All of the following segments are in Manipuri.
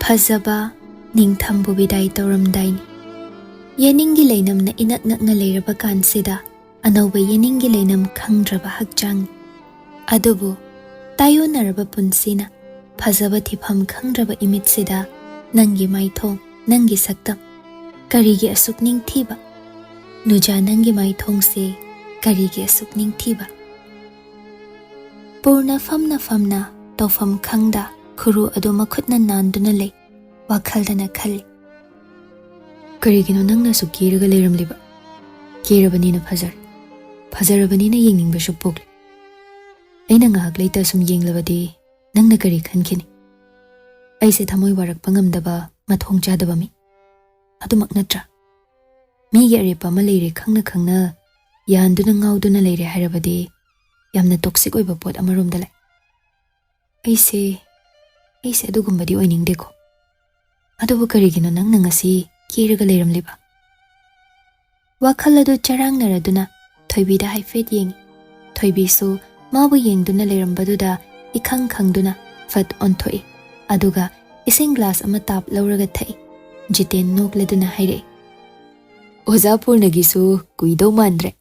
Phajaba ningthambu bidai tauramdaini. Yeningi leinamna inak nakna leiraba kansida anauba yeningi leinam khangdraba hakchang. Adubu tayonaraba punsina phajaba thifam khangdraba imitsida nangi maithong nangi saktam karigi asuk ningthiba. Nuja nangi maithong se karigi asuk ningthiba. Purna famna tawfam khangda khuru adu makhutna nanduna lei wakhaldana khalli. Karigino nangna su kiraga leiramliba. Kirabanina phajarabanina yengningbasu pokli. Aina ngahak leita sum yenglabadi nangna kari khankhini. Aise thamoi warakpa ngamdaba mathong chadaba mi. Adumak natra. Migi arepa ma leire khangna yanduna ngauduna leire hairabadi yamna toxic oiba pot amaromda lai. Aise adugumbadi oiningdeko. Adubu karigino nangna ngasi kiraga leiramliba. WakhaL adu charangnaraduna thoibida haifet yengi. Thoibisu mabu yengduna leirambaduda ikhang khangduna fat onthoi. Aduga ising glass ama tap lauraga thai. Jiten nokladuna haire. Oza Purnagisu kuido mandre.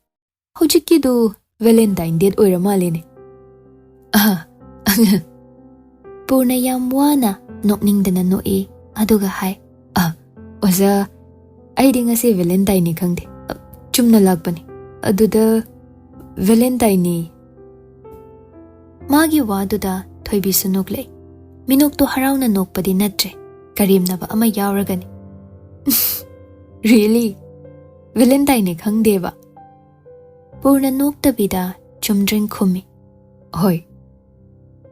Hojikkidu Valentine date oiramalene. Purna yam wana nokningdana noe. Aduga hai. Oza aidi ngasi Valentine ni khangde. Chumna lakpani. Aduda Valentine ni. Magi waduda thoibisu noklei. Minokto harauna nokpadi natre. Karimnaba ama yauragani. Really? Valentine ni khangdeba. Purna noktabida chumdring khumi. Hoi.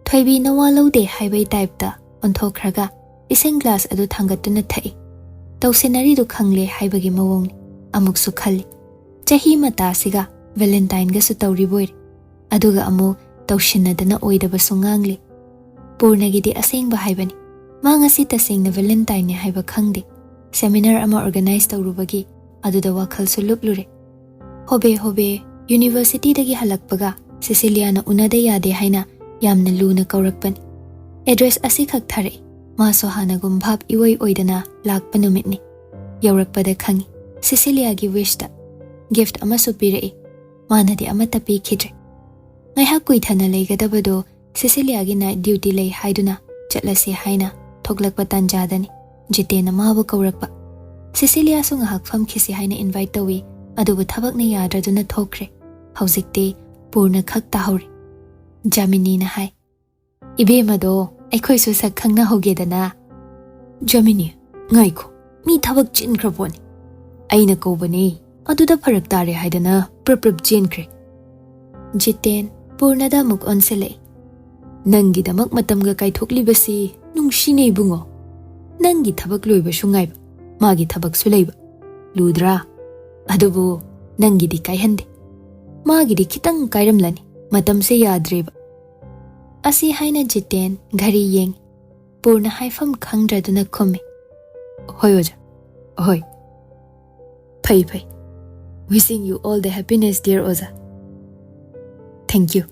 Thoibi nawa laude haibai type da onthokraga ising glass adu thangatuna thai. Tausinari du khangle haibagi mawongni amuksu khalli. Chahi mata siga Valentine ga su tauriboir. Aduga amu tausinadana oidaba sungangli. Purna gidi asengba haibani. Mangasi tasengna Valentine ni haiba khangde. Seminar ama organize taurubagi aduda WakhaL su luplure. Hobe University dagi halakpaga Cecilia na unada yade haina yamna luna kaurakpani. Address asi khak thare. Maso hana gumbhab iwoi oidana lakpa numitni. Yaurakpada khangi. Cecilia gi wishta. Gift ama supirei. Manadi ama tapi khidre. Ngaiha kuithana leigadabado Cecilia gi night duty lei haiduna chatlasi haina thoklakpa tanjadani. Jitena mabu kaurakpa. Cecilia su ngahak famkhisi haina invite tawi. Adubu thabakna yadraduna thokre. Hauzikte Purna khak tahori. Jamini na hai. Ibemado aikhoi su sak khangna hogedana. Jamini ngaiko mi thabak chinkraboni. Aina kobani aduda pharak tare haidana prap chinkre. Jiten Purnada muk onsele. Nangi damak matamga kaithoklibasi nungshine bungo. Nangi thabak loiba sungaiba. Magi thabak suleiba. Ludra. Adubu nangi di kaihande. Magi di kitang kairamlani. Matam se yadreba. Asi haina Jiten ghari yeng. Purna haifam khangdraduna khome. Hoi oja. Hoi. Pai. Wishing you all the happiness, dear Oza. Thank you.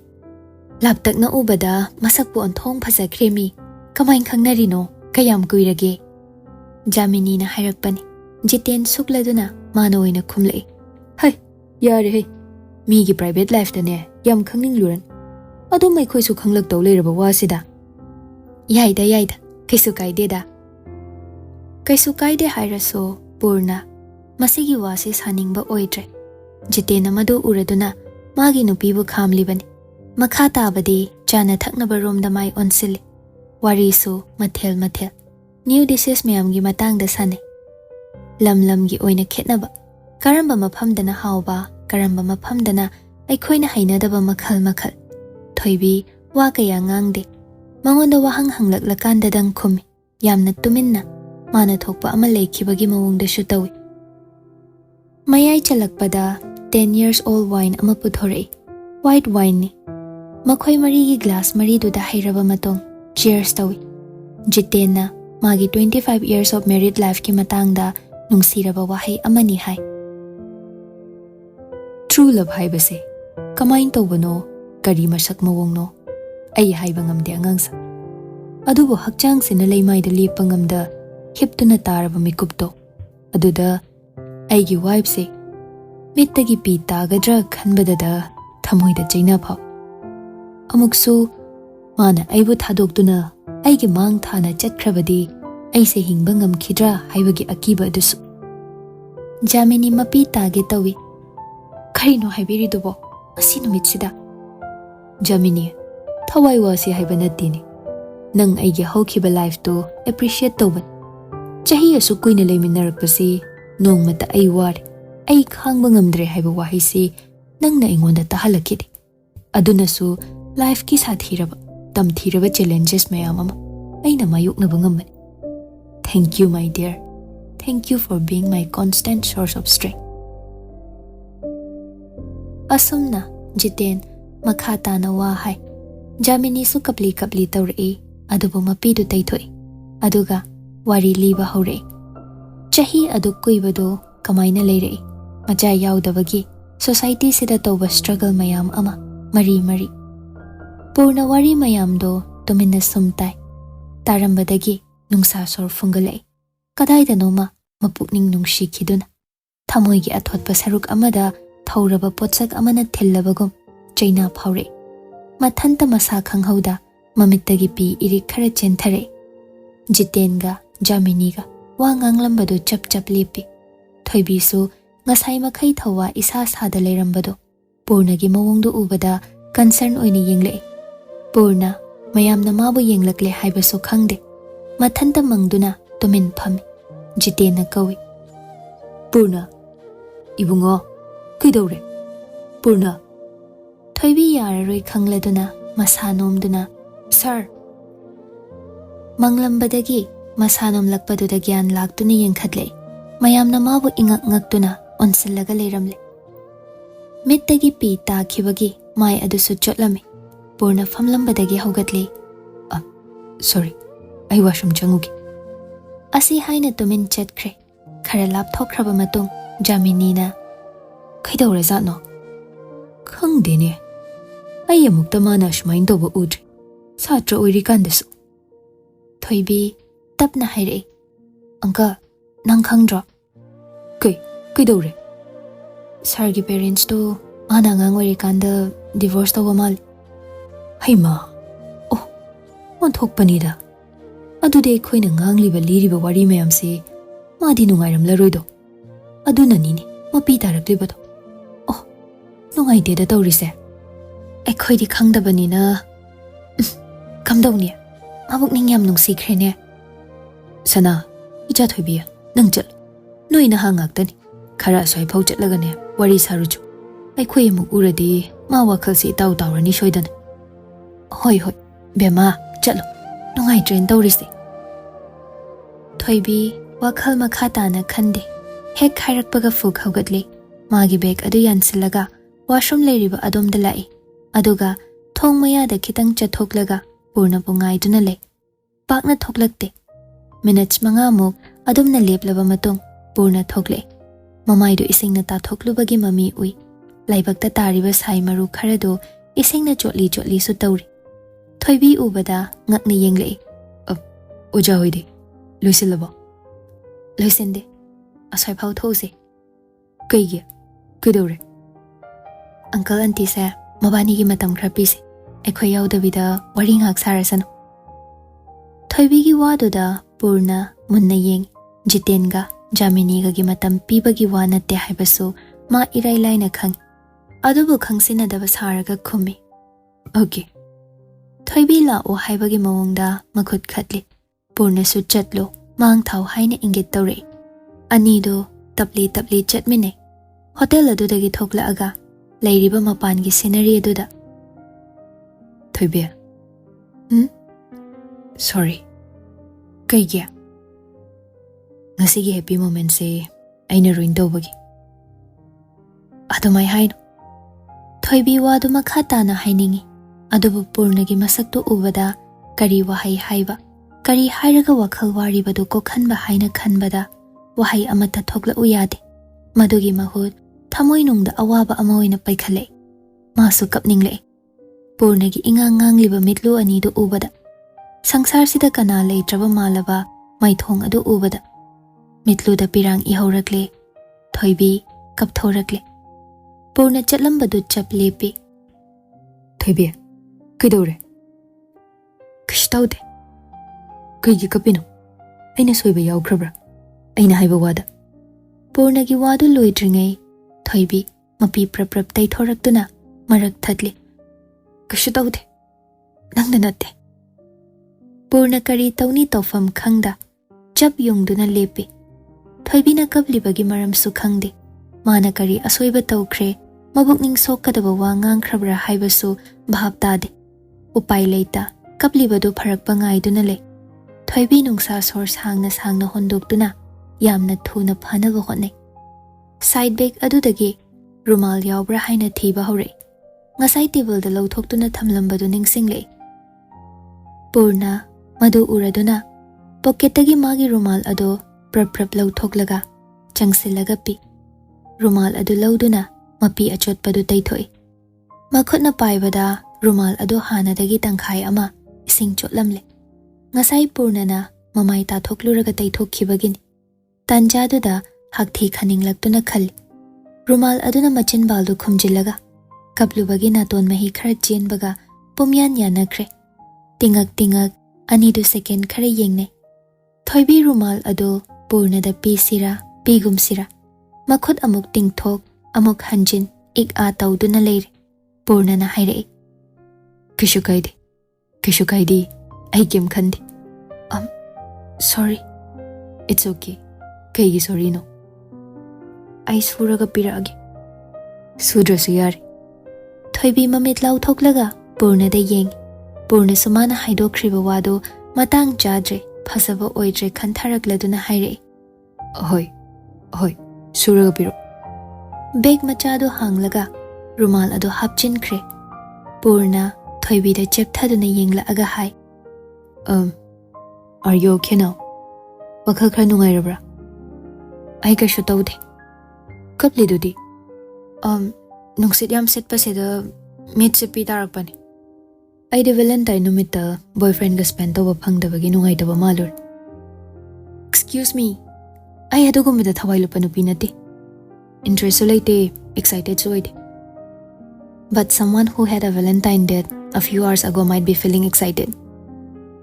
Laptak na ubada masakpu onthong phajakremi. Kamain khangnarino kayam kuirage. Jamini na hairakpani. Jiten sukladuna mano oina khumlei. Hai, yare hai. Migi private life dane yam khangning luran. Adu mai khoi su khanglak taw leiraba wasida. Yaida kaisu kaideda. Kaisu kaide hairaso Purna masigi wasi saningba oidre. Jitena madu uraduna magi nupibu khamlibani. Makha tabadi chana thaknaba romda mai onsili. Warisu mathel. New dishes mayamgi matangda sane. Lamgi oina khetnaba. Karamba maphamdana hauba, karamba maphamdana aikhoina hainadaba makhal. Thoibi wa kaya ngangde. Mangonda wahang hanglaklakanda dang khumi. Yamna tuminna. Mana thokpa ama leikhibagi mawongda shu tawi. Mayai chalakpada 10 years old wine ama puthorei. White wine ni. Makhoi marigi glass mariduda hairaba matong. Cheers tawi. Jitena magi 25 years of married life ki matangda nungsiraba wahai amani hai. True love haibase. Kamain tawbano kari masak mawongno. Ay haiba ngamde angangsa. Adubu hakchang sina leimaida lepangamda hiptuna taraba mikupto aduda aigi wife se mittagi pi tagadra khanbadada thamoida chaina pha amuksu mana aibu thadokduna aigi mang thana chatkrabadi aise hingba ngamkhidra haibagi akiba adusu Jamini mapi tage tawi karino haibiri dubo asi numitsida Jamini thawai wasi haiba natini nang aigi hawkiba life to appreciate tawba chahi asu kuina leiminarakpasi nongmata ai wari ai khangba ngamdre haiba wahisi nangna ingonda tahalakidi adunasu life ki sathiraba tamthiraba challenges mayam ama aina mayuknaba ngamani Thank you my dear Thank you for being my constant source of strength Asumna Jiten makhata na wa hai Jamini su kapli tawri adubu mapidu taithoi aduga wari liba hore chahi adu kuibado kamaina leire macha yaudabagi society sida tawba struggle mayam ama mari purna wari mayam do tuminna sumtai tarambadagi nungsa sor fungalai kadai da noma mapukning nungshi khiduna thamoigi athotpa saruk amada thauraba potsak amana thillabagum chaina phaure mathanta masa khanghauda mamittagi pi iri khara chenthare Jitenga Jaminiga wa nganglambado chap lepi thoibi su ngasai makhai thawa isa sada leirambado purnagi mawongdu ubada concern oini yengle purna mayamna mabu yenglakle haibasu khangde mathanta mangduna tumin phami Jitena kawi Purna Ibungo Kidore Purna Thoibi yararoi khangladuna masanomduna Sir Manglambadagi masanom lakpadudha gyan laktuna yengkhatle mayamna mabu ingak ngaktuna onsillaga leiramle mittagi pi takhibagi mai adusu chotlame Purna famlambadagi haugatle sorry ai washroom changugi Asi haina tumin chatkre khara lapthokraba matung Jaminina kaidawre zatno khangdene ai amukta mana shmain toba udri satra oiri kandasu Thoibi tapna haire Anka nang khangdra kaidawre Sargi parents to mana ngangwari kanda divorce toba mal Haima oh on thokpanida Adude khoina ngangliba liriba wari mayamse madi nungairamlaroido adunanini mapi taraklibado oh nungaide da tawrise aikhoidi khangdabanina kamdawni mabukning yam nungsikrene sana icha thoibiya nang chal noina hangaktani khara soi phau chatlagane wari saruchu aikhoi mu uradi ma WakhaL si taw tawrani soidana hoi bema chalo nungai train tawrise Thoibi WakhaL makhata na khande hek khairakpaga fuk haugatle magi bag adu yansilaga washroom leiriba adom dalai aduga thong maya da khitang chathoklaga purna bungai duna le pakna thoklakte minutes manga muk adom na leplaba matung purna thokle mamai do isingna ta thoklubagi mami ui laibakta tariba sai maru kharado isingna chotli su tawri Thoibi ubada ngakni yengle oja hoide Luisilabo Luisinde Asai phau those Kaigi Kidore Uncle auntie sa mabani gi matam khrapi se ekhoi yaudabida wari ngak sarasano Thoibi gi waduda purna munna yeng Jitenga Jaminiga gi matam pibagi wa natte haibasu ma irai laina khang adubu khangsina daba saraga khumi Okay Thoibi la o haibagi mawongda makhut khatli Purna su chatlo mang thau haina ingit tawre Anido tapli chatmine hotel adudagi thokla aga leiriba mapan gi scenery aduda Thoibi Sorry Kaigya Ngasigi happy moment se aina ruin tawbagi Adumai haino Thoibi wa adu makhata na hainingi adubu purnagi masaktu ubada kari wahai haiba Kari hairaga WakhaL waribadu ko khanba haina khanbada wahai amata thokla uyade madugi mahut thamoi nungda awaba ama oina paikhale masu kapningle purnagi ingang ngangliba mitlu ani do ubada Sangsar sida kana leitraba malaba maithong adu ubada. Mitluda pirang ihaurakle, Thoibi kapthorakle. Purna chatlambadu chap lepi. Thoibi, kaidore? Kashtaude. Kaigi kapino? Aina soiba yaukrabra. Aina haiba wada. Purna gi wadu loidringai. Thoibi mapi prap taithoraktuna marak thatli. Kashtaude. Nangda natte. Purna kari tauni tofam khangda. Chap yungduna lepi. Thoibi na kablibagi maram su khangde. Mana kari asoiba taukre. Mabukning sokadaba wa ngangkrabra haibasu bhab tade. Upai leita kablibadu pharakpa ngaiduna le. Thoibi nungsa sor sangna hondoktuna yamna thuna phanaba hotnai. Side bag adudagi rumal yaubra haina thiba hore. Ngasai table da lauthokduna thamlambadu ningsingle. Purna madu uraduna pocketagi magi rumal ado prap lauthoklaga changsilaga pi. Rumal adu lauduna mapi achotpadu taithoi. Makhutna paibada rumal adu hanadagi tangkhai ama ising chotlamle. Ngasai Purnana mamai tathokluraga taithokhibagini. Tanjaduda hakthi khaninglakduna khali. Rumal aduna machin baldu khumjillaga. Kaplubagi naton mahi khara chenbaga pumyan yanakre. Tingak anidu second khara yengne. Thoibi rumal adu Purnada pisira pigumsira. Makhut amuk tingthok amuk hanjin ik a tauduna leire. Purnana hairei. Kishu kaidi. I came khandi. Sorry. It's okay. Kaigi sorry no. I suraga piragi. Sudrasu yari. Thoibi mamit lau thoklaga Purna da yeng. Purna sumana haidokriba wado matang jadre phasaba oidre khantharakladuna hairei. Hoi. Suraga piro. Beg machado hanglaga rumal ado hapchin kre. Purna Thoibi da chepthaduna yengla aga hai. Are you okay now? WakhaL khara nungairabra? Ai kashu taude. Kapli dudi? Nungsit yam setpa seda meet se pi tarakpani. Ai de Valentine numita boyfriend ga spend tawba phangdabagi nungaitaba malur. Excuse me. Ai adugumida thawai lupa nupi nati. Interest su laite, excited su aide. But someone who had a Valentine date a few hours ago might be feeling excited.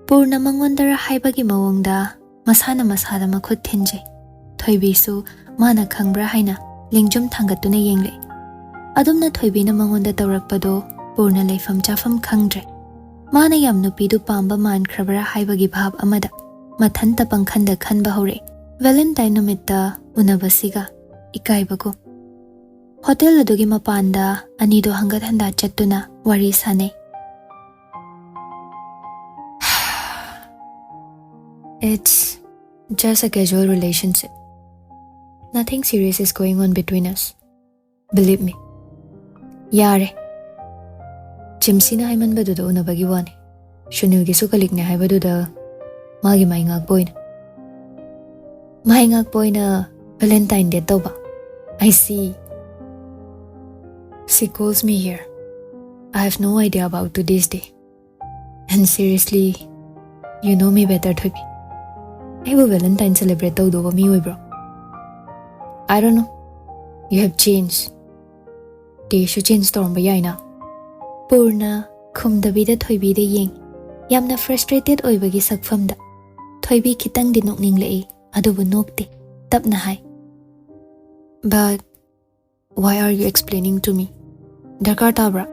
Purna mangondara haibagi mawongda masana makhut thinje. Thoibi su mana khangbra haina lingjum thangatuna yengle. Adumna Thoibi na mangonda tawrakpado Purna leifam chafam khangdre. Mana yam nupidu pamba man khrabra haibagi bhab amada mathanta pangkhanda khanba hore. Valentine numitta unabasiga ikaibago. Hotel adugi mapanda anido hangat handa chattuna wari sane. It's just a casual relationship. Nothing serious is going on between us. Believe me. Yare. Chimsina haiman baduda unabagi wani. Shunilgi sukalikne hai baduda magi maingak boyna. Maingak boyna Valentine Day toba. I see. She calls me here. I have no idea about today's day. And seriously, you know me better, Thoibi. I will Valentine celebrate tawduba mi oibro. I don't know. You have changed. Day should change tormba yaina. Purna khumdabida Thoibi da yeng. Yamna frustrated oibagi sakfamda. Thoibi kitang di nokning lei adubu nokte tapna hai. But why are you explaining to me? Darkar tabra.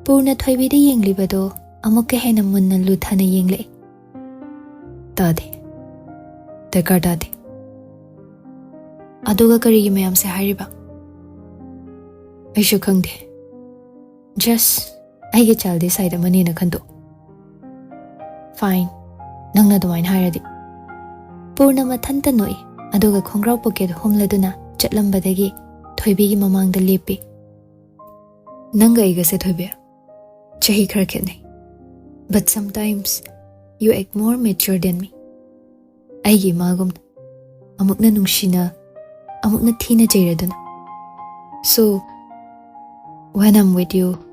Purna Thoibi da yeng libado amuk hena munna luthana yeng lei. Tade. Darkar tade. Aduga karigi mayam se hairiba. Aishu khangde. Just aige chalde side amani na khando. Fine. Nangna dumain hairadi. Purna mathanta noi aduga khongrau pocket homladuna chatlambadagi Thoibi gi mamangda lepi. Nanga iga se Thoibi. Chahi khar khitnai. But sometimes you act more mature than me. Aigi magum amukna nungshina amukna thina jairaduna. So when I'm with you,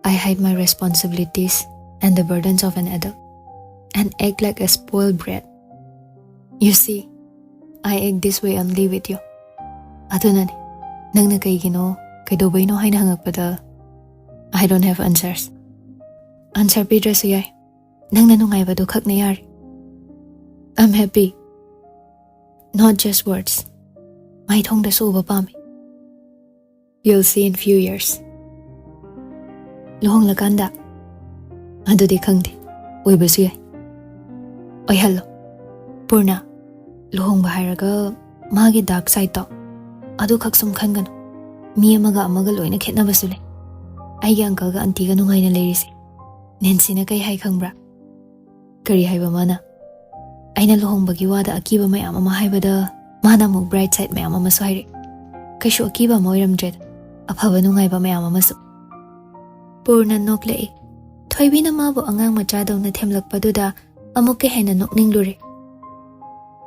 I hide my responsibilities and the burdens of an adult. and act like a spoiled brat. You see, I act this way only with you. Adunani, nangna kaygino, kaidobayno hay nahangagpada. I don't have answers. Answer pidrasu yay. Nangna nungaybado khak na yari. I'm happy. Not just words. May thongda suba pami. You'll see in few years. Luhong lakanda. Adudi khangdi. Uy basu yay. Oy hello. Purna. Luhong bahayraga magi dark side to. Adu khak sum khan gano. Mi amaga loina khetna basule. Ay uncle ga auntie ga nungay na lerisi. Nancy na kay hay khangbra. Kari hay ba mana? Ay na luhong bagi wada akiba may ama mahaybada. Mana mo bright side may ama maswayri. Kaysho akiba mo iramdred. Apaba nungay ba may ama masu. Purna nokle. Thoybi na mabo angang machadaw na temlak paduda amok ke hay na nokning luri.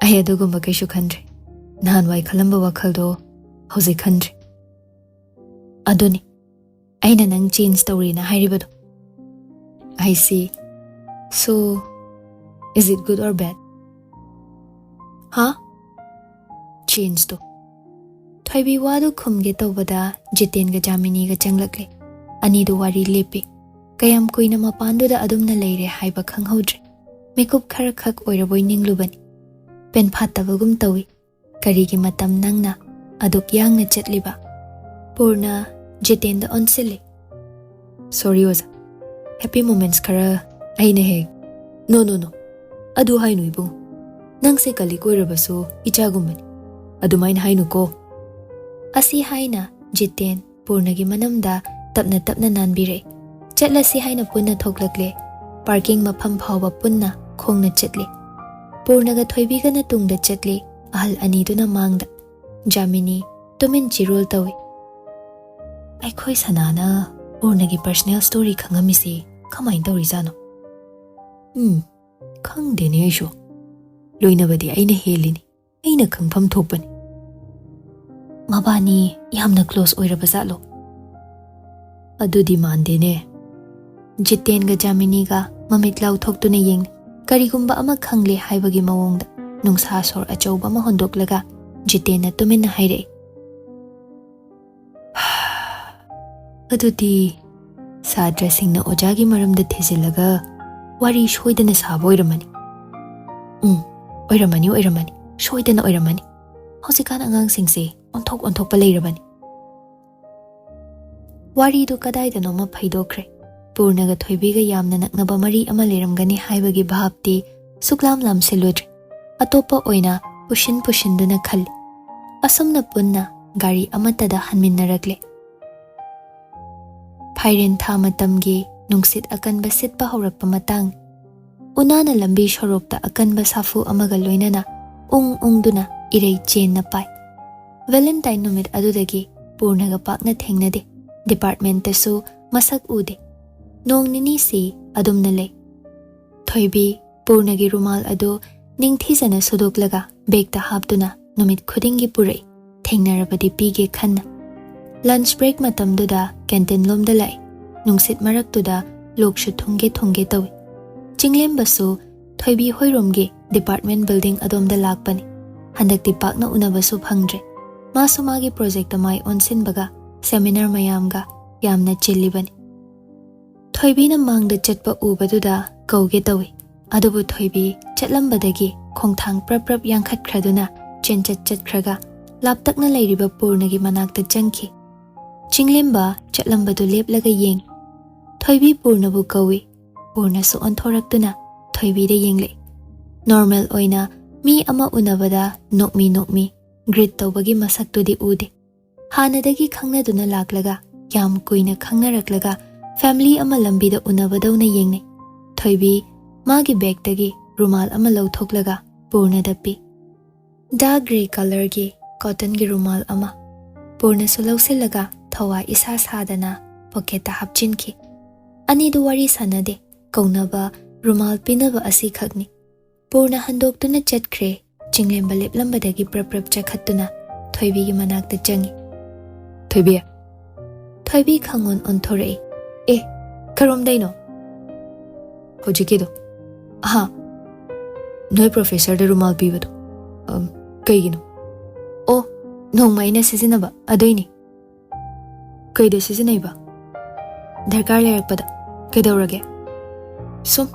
Ay adugumba kaysho khandre. Nahanway kalamba WakhaL do hauzi khandre. Aduni. Ay na nang change story na hayribado. I see. So, is it good or bad? Huh? Change to. Thoybi wadu khumge tawbada Jiten ga Jamini ga changlakle. Ani do wari lepi. Kayam kuina mapandu da adum na leire haiba khanghodre. Mekup khara khak oiraboy ninglubani. Pen phatabagum tawi. Karigi matam nangna aduk yang na chatliba. Purna Jiten da onsile. Sorry Oza. Happy moments kara ay na heg. No. Adu hay no ibong. Nang se kalikoy rabaso ichagumani. Adu main hay no ko. Asi hay na Jiten Purna gi manamda tapna nanbire. Chatla si hay na punna thoklakle. Parking mapam phawba punna khong na chatli. Purna ga thoybi ga na tungda chatli. Ahal anidu na mangda. Jamini tumin chirol tawi. Ay khoy sanana Purna gi personal story khangamisi kamain tawrizano. Khangdene aisho. Loinabadi aina helini. Aina khangpham thokpani. Mabani yamna close oirabazalo. Adudi mandene. Jiten ga Jamini ga mamitlaw thoktuna yeng karigumba ama khangle haibagi mawongda nungsa sor achauba ma hondoklaga Jiten na tumin na haire. Adudi sa dressing na ojagi maramda thizilaga wari shoidana sabo oiramani. Oiramani. Shoidana oiramani. Hausikan angang singse onthok pa leirabani. Wari do kadai da noma phaidokre. Purna ga thoybi ga yamna naknaba mari ama leiramgani haibagi bhapti suklam lam seludre. Atopa oina pushin duna khalli. Asumna punna gari amatada hanminnarakle. Phairen tha matamgi nungsit akanba sitpa haurakpa matang. Unana lambi shorokta akanba safu amaga loinana ung-ungduna irei chen na pai. Valentine numit adudagi Purna ga pakna thengnade. Department tasu masak ude. Nong nini si adum na le. Thoybi Purna gi rumal adu ningthizana sudoklaga begta haptuna numit khudingi purai. Thengnarabadi pige khanna. Lunch break matamduda canteen lomda lai. Nungsit maraktuda lokshu thongge tawi. Chinglem basu Thoybi hoiromge department building adomda lakpani. Handakti pakna unabasu phangdre. Masu magi project amai onsin baga seminar mayamga yamna chillibani. Thoybi na mangda chatpa ubaduda kauge tawi. Adubu Thoybi chatlambadagi khongthang prap yankhat khraduna chat khraga laptakna leiriba Purnagi manakta changki. Chinglemba chatlambadu leplaga yeng. Thoybi Purnabu kawi. Purna su onthoraktuna Thoybi de yengle. Normal oina mi ama unabada nokmi grit tawbagi masaktudi ude. Hanadagi khangnaduna laklaga yam kuina khangnaraklaga family ama lambida unabadawna yengne. Thoybi magi bagtagi rumal ama lawthoklaga Purna dapi. Dark grey color gi cotton gi rumal ama. Purna su lawsilaga thawa isa sadana pocket hapchinki. Ani du wari sanade kaunaba rumal pinaba asi khakni. Purna handoktuna chatkre chinglemba leplambadagi prap chakhatuna Thoybi gi manakta changi. Thoybi khangon onthorei. Karom daino. Hojikido. Noi professor da rumal pibado. Kaigino. Oh, nongma ina sizinaba adoini. Kaida sizinaiba. Darkar lerappada kaidaurage. Sum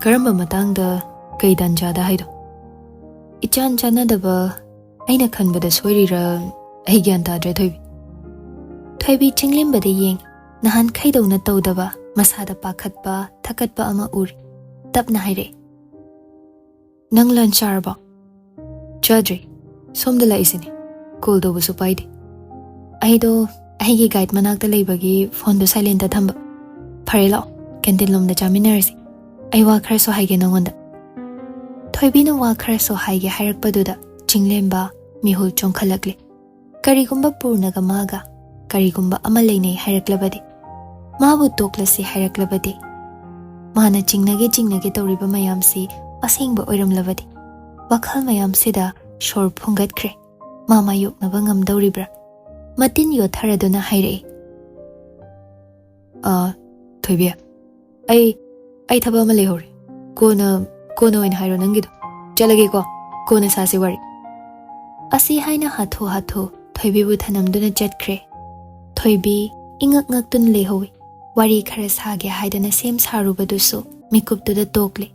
karamba matangda kaidan jada haido. Ichan chanadaba aina khanbada soirira ai gyan tadre thoibi. Thoibi chinglimbada yeng nahan khaidawna tawdaba masada pakhatpa thakatpa ama uri. Tapna haire. Nang lunch charba. Chadri. Somdala isini. Call do busu paidi. Aido aigi guide manakta leibagi phone do silent da thamba. Phare lao. Canteen lom da chaminarsi. Ai WakhaL so haige nangonda. Thoibi na WakhaL so haige hairakpaduda chinglemba mihul chongkhalakle. Karigumba purnaga maga. Karigumba ama leinei hairaklabadi. Mabu toklasi hairaklabadi. Mana chingnage tawriba mayamsi asingba oiramlabadi. WakhaL mayamsida shor phungatkre. Mama yoknaba ngamdawribra. Matin yotharaduna haire. Thoibi. Ai thaba ma lehori. Kona oin hairo nangido. Chalage ko. Kona sasi wari. Asi haina hatho Thoibi bu thanamduna chatkre. Thoibi ingak tun lehowi. Wari khara sage haidana sem sarubadusu mikuptuda tokle.